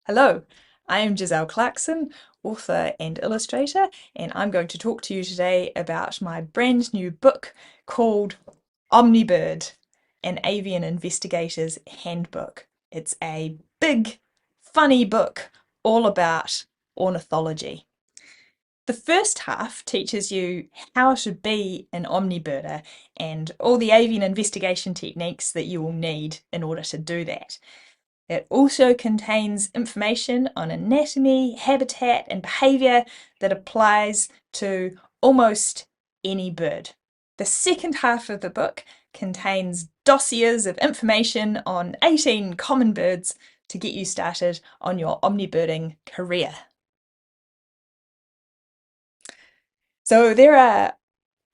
Hello, I am Giselle Clarkson, author and illustrator, and I'm going to talk to you today about my brand new book called Omnibird, an avian investigator's handbook. It's a big, funny book all about ornithology. The first half teaches you how to be an omnibirder and all the avian investigation techniques that you will need in order to do that. It also contains information on anatomy, habitat, and behaviour that applies to almost any bird. The second half of the book contains dossiers of information on 18 common birds to get you started on your omnibirding career. So there are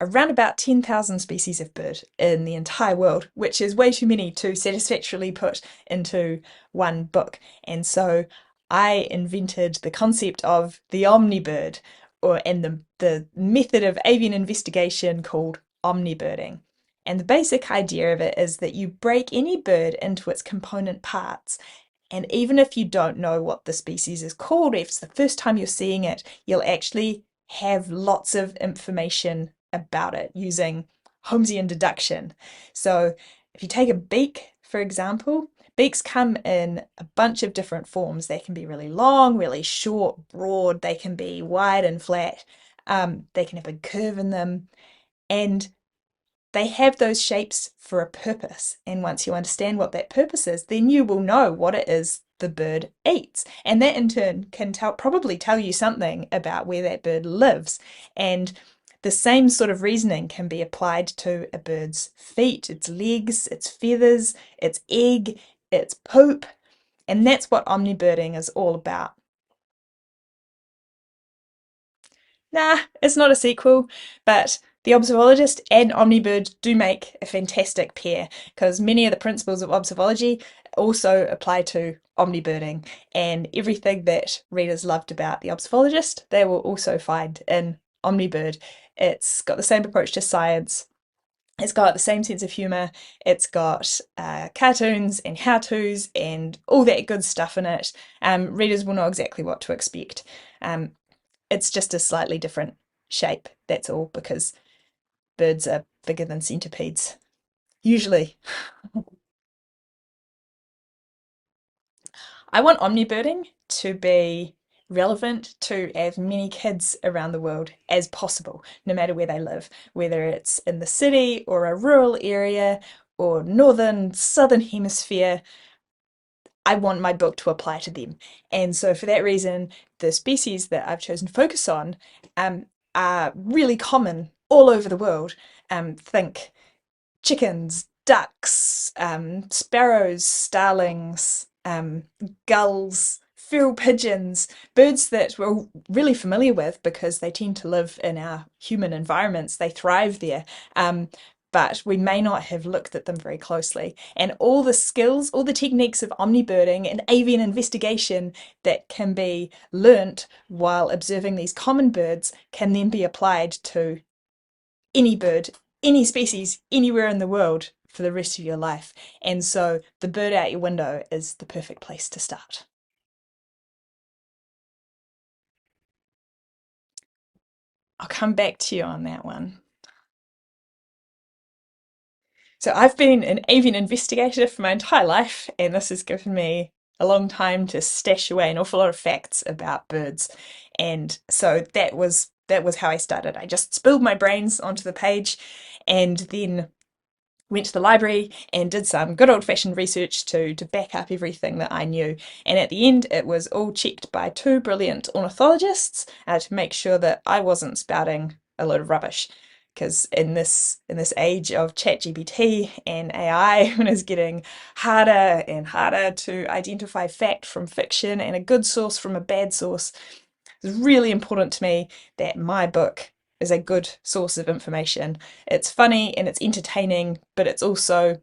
around about 10,000 species of bird in the entire world, which is way too many to satisfactorily put into one book. And so I invented the concept of the omnibird, and the method of avian investigation called omnibirding. And the basic idea of it is that you break any bird into its component parts. And even if you don't know what the species is called, if it's the first time you're seeing it, you'll actually have lots of information about it using Holmesian deduction. So if you take a beak, for example, beaks come in a bunch of different forms. They can be really long, really short, broad, they can be wide and flat, they can have a curve in them, and they have those shapes for a purpose. And once you understand what that purpose is, then you will know what it is the bird eats. And that in turn can probably tell you something about where that bird lives. And the same sort of reasoning can be applied to a bird's feet, its legs, its feathers, its egg, its poop. And that's what omnibirding is all about. Nah, it's not a sequel, but the Observologist and Omnibird do make a fantastic pair because many of the principles of observology also apply to omnibirding, and everything that readers loved about the Observologist they will also find in Omnibird. It's got the same approach to science. It's got the same sense of humour. It's got cartoons and how-tos and all that good stuff in it. Readers will know exactly what to expect. It's just a slightly different shape, that's all, because birds are bigger than centipedes, usually. I want omnibirding to be relevant to as many kids around the world as possible, no matter where they live, whether it's in the city or a rural area or northern, southern hemisphere. I want my book to apply to them. And so for that reason, the species that I've chosen to focus on are really common all over the world. Think chickens, ducks, sparrows, starlings, gulls, feral pigeons, birds that we're really familiar with because they tend to live in our human environments. They thrive there. But we may not have looked at them very closely. And all the skills, all the techniques of omnibirding and avian investigation that can be learnt while observing these common birds can then be applied to any bird, any species, anywhere in the world for the rest of your life. And so the bird out your window is the perfect place to start. I'll come back to you on that one. So I've been an avian investigator for my entire life, and this has given me a long time to stash away an awful lot of facts about birds. And so that was how I started. I just spilled my brains onto the page and then went to the library and did some good old-fashioned research to back up everything that I knew. And at the end, it was all checked by two brilliant ornithologists to make sure that I wasn't spouting a load of rubbish. Because in this age of ChatGPT and AI, when it's getting harder and harder to identify fact from fiction and a good source from a bad source, it's really important to me that my book is a good source of information. It's funny and it's entertaining, but it's also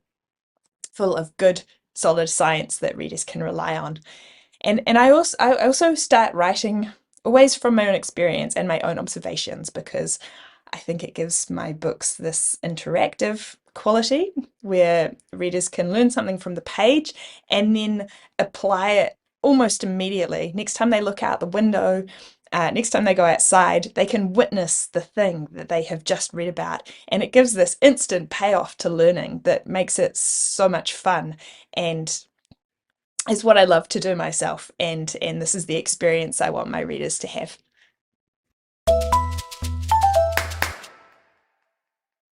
full of good, solid science that readers can rely on. And I also start writing always from my own experience and my own observations because I think it gives my books this interactive quality where readers can learn something from the page and then apply it almost immediately, next time they look out the window, next time they go outside, they can witness the thing that they have just read about. And it gives this instant payoff to learning that makes it so much fun and is what I love to do myself. And this is the experience I want my readers to have.